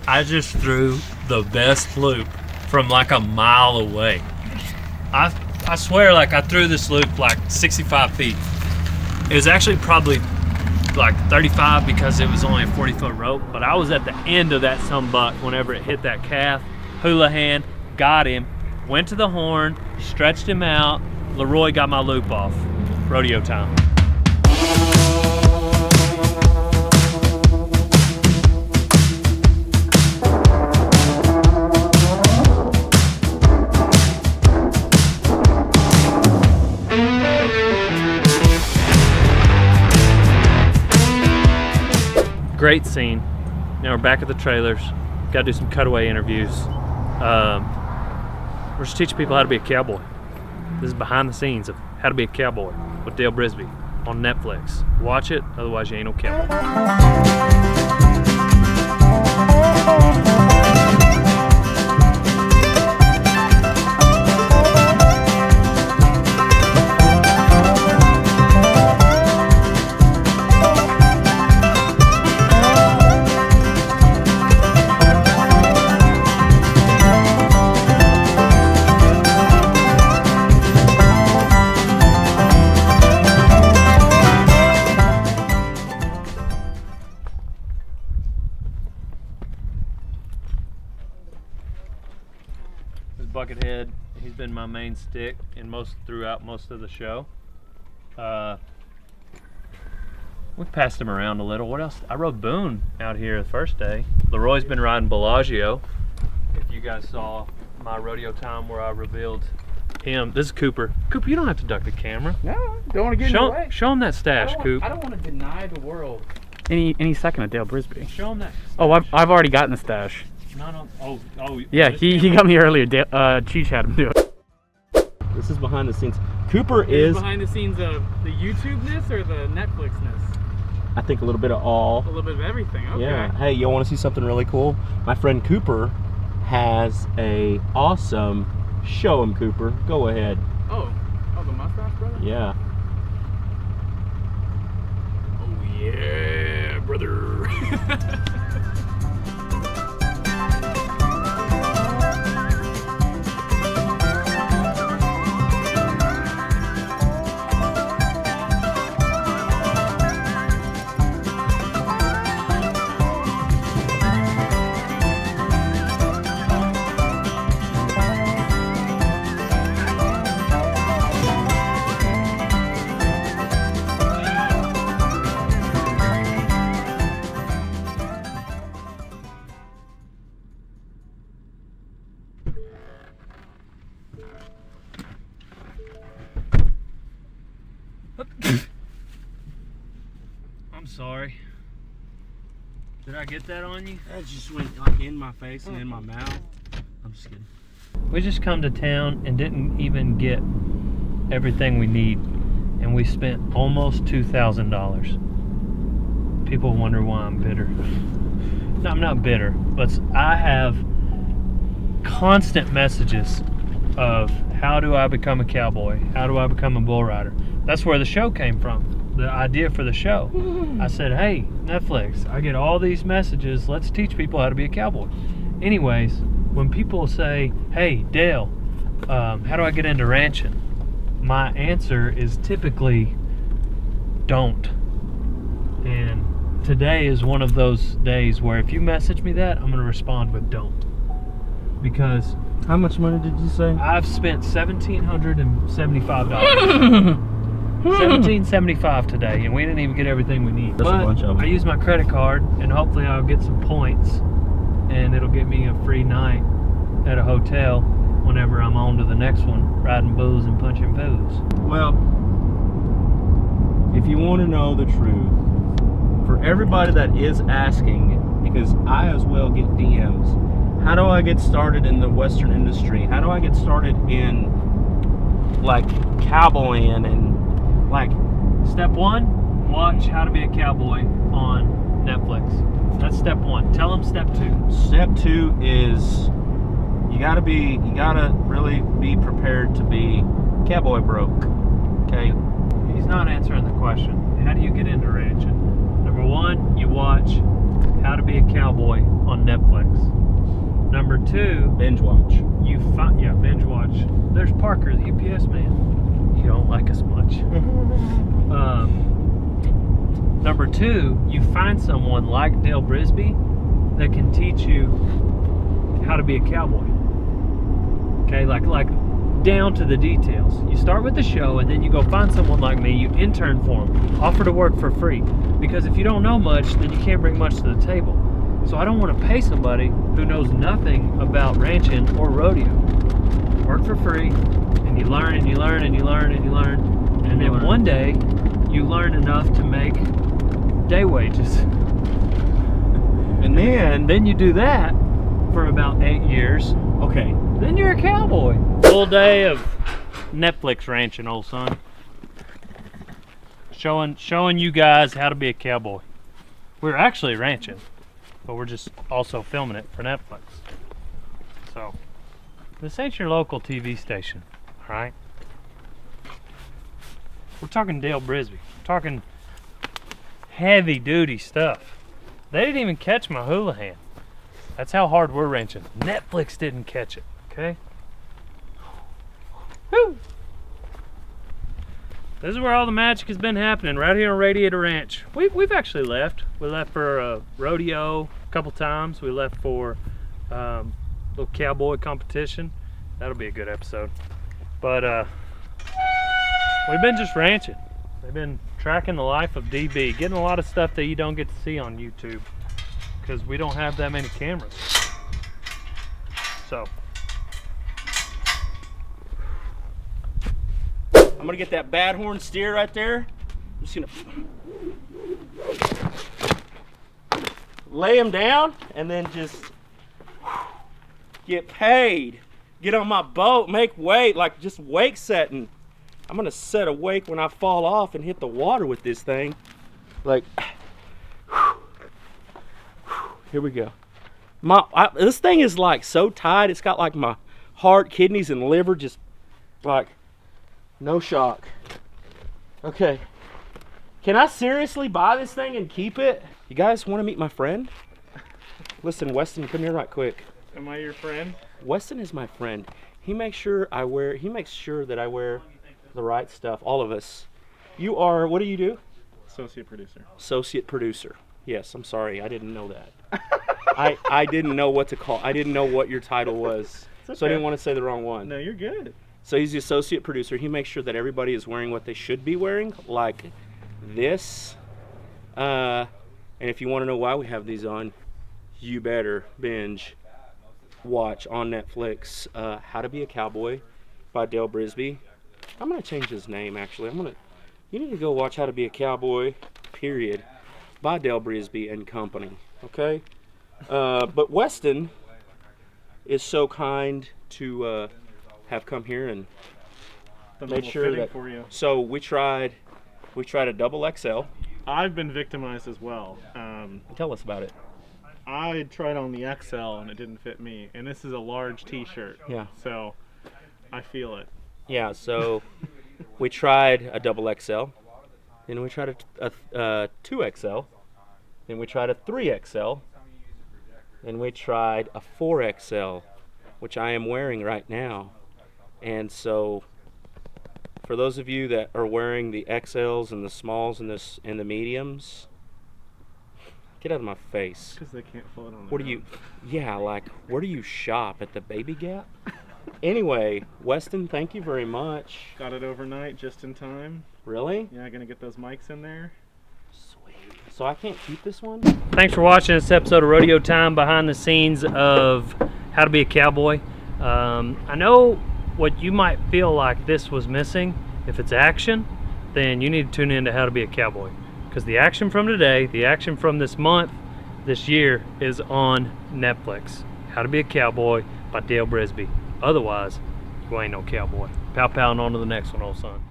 I just threw the best loop from like a mile away. I swear, like I threw this loop like 65 feet. It was actually probably like 35 because it was only a 40-foot rope, but I was at the end of that sunbuck whenever it hit that calf. Hula hand, got him, went to the horn, stretched him out. Leroy got my loop off. Rodeo time. Great scene. Now we're back at the trailers. Got to do some cutaway interviews. We're just teaching people how to be a cowboy. This is behind the scenes of How to Be a Cowboy with Dale Brisby on Netflix. Watch it, otherwise you ain't no cowboy. Buckethead, he's been my main stick throughout most of the show. We passed him around a little. What else? I rode Boone out here the first day. Leroy's been riding Bellagio. If you guys saw my rodeo time where I revealed him, this is Cooper. Cooper, you don't have to duck the camera. No, don't want to get in the way. Show him that stash, Coop. I don't want to deny the world any second of Dale Brisby. Show him that stash. Oh, I've already gotten the stash. Yeah, he got me earlier. Cheech had him do it. This is behind the scenes. Cooper is behind the scenes of the YouTube-ness or the Netflix-ness? I think a little bit of all. A little bit of everything. Okay. Yeah. Hey, you want to see something really cool? My friend Cooper has a awesome. Show him, Cooper. Go ahead. Oh, the mustache brother. Yeah. Oh yeah, brother. I'm sorry. Did I get that on you? That just went like in my face and in my mouth. I'm just kidding. We just come to town and didn't even get everything we need, and we spent almost $2,000. People wonder why I'm bitter. No, I'm not bitter, but I have constant messages of how do I become a cowboy? How do I become a bull rider? That's where the show came from. The idea for the show. I said, hey, Netflix, I get all these messages. Let's teach people how to be a cowboy. Anyways, when people say, hey, Dale, how do I get into ranching? My answer is typically, don't. And today is one of those days where if you message me that, I'm going to respond with don't. Because how much money did you say? I've spent $1,775. $1,775 today, and we didn't even get everything we need. That's a bunch of them. I use my credit card, and hopefully I'll get some points, and it'll get me a free night at a hotel whenever I'm on to the next one, riding bulls and punching fools. Well, if you want to know the truth, for everybody that is asking, because I as well get DMs, how do I get started in the Western industry? How do I get started in like cowboying and like step one, watch How to Be a Cowboy on Netflix. That's step one. Tell them step two. Step two is you gotta really be prepared to be cowboy broke. Okay? He's not answering the question. How do you get into ranching? Number one, you watch How to Be a Cowboy on Netflix. Number 2, Binge watch. binge watch. There's Parker, the UPS man. You don't like us much. Number 2, you find someone like Dale Brisby that can teach you how to be a cowboy. Okay, like down to the details. You start with the show, and then you go find someone like me. You intern for them, offer to work for free. Because if you don't know much, then you can't bring much to the table. So I don't want to pay somebody who knows nothing about ranching or rodeo. Work for free, and you learn and you learn and you learn and you learn, and then one day you learn enough to make day wages. And then you do that for about 8 years. okay. Then you're a cowboy. Full day of Netflix ranching, old son. Showing you guys how to be a cowboy. We're actually ranching, but we're just also filming it for Netflix. So, this ain't your local TV station, all right? We're talking Dale Brisby. We're talking heavy duty stuff. They didn't even catch my hula hand. That's how hard we're ranching. Netflix didn't catch it, okay? Woo! This is where all the magic has been happening, right here on Radiator Ranch. We've actually left. We left for rodeo a couple times. We left for a little cowboy competition. That'll be a good episode. But we've been just ranching. We've been tracking the life of DB, getting a lot of stuff that you don't get to see on YouTube because we don't have that many cameras. So. I'm gonna get that bad horn steer right there. I'm just gonna lay him down and then just get paid. Get on my boat, make wake, like just wake setting. I'm gonna set a wake when I fall off and hit the water with this thing. Like, here we go. This thing is like so tight. It's got like my heart, kidneys, and liver just like no shock. Okay. Can I seriously buy this thing and keep it? You guys want to meet my friend? Listen, Weston, come here right quick. Am I your friend? Weston is my friend. He makes sure that I wear the right stuff. All of us. You are, what do you do? Associate producer. Associate producer. Yes, I'm sorry. I didn't know that. I didn't know what to call. I didn't know what your title was. Okay. So I didn't want to say the wrong one. No, you're good. So he's the associate producer. He makes sure that everybody is wearing what they should be wearing, like this. And if you want to know why we have these on, you better binge watch on Netflix How to Be a Cowboy by Dale Brisby. I'm going to change his name, actually. You need to go watch How to Be a Cowboy, period, by Dale Brisby and company, okay? But Weston is so kind to have come here and made sure that for you. So we tried a double XL. I've been victimized as well. Tell us about it. I tried on the XL and it didn't fit me, and this is a large T-shirt. Yeah. So I feel it. Yeah. So we tried a double XL, then we tried a 2XL, then we tried a 3XL, then we tried a 4XL, which I am wearing right now. And so, for those of you that are wearing the XLs and the smalls and the mediums, get out of my face. Because they can't float on. What do you? Yeah, like where do you shop at the Baby Gap? Anyway, Weston, thank you very much. Got it overnight, just in time. Really? Yeah, gonna get those mics in there. Sweet. So I can't keep this one? Thanks for watching this episode of Rodeo Time, behind the scenes of How to Be a Cowboy. I know what you might feel like this was missing. If it's action, then you need to tune in to How to Be a Cowboy, because the action from today, the action from this month, this year, is on Netflix. How to Be a Cowboy by Dale Brisby. Otherwise, you ain't no cowboy. Pow pow and on to the next one, old son.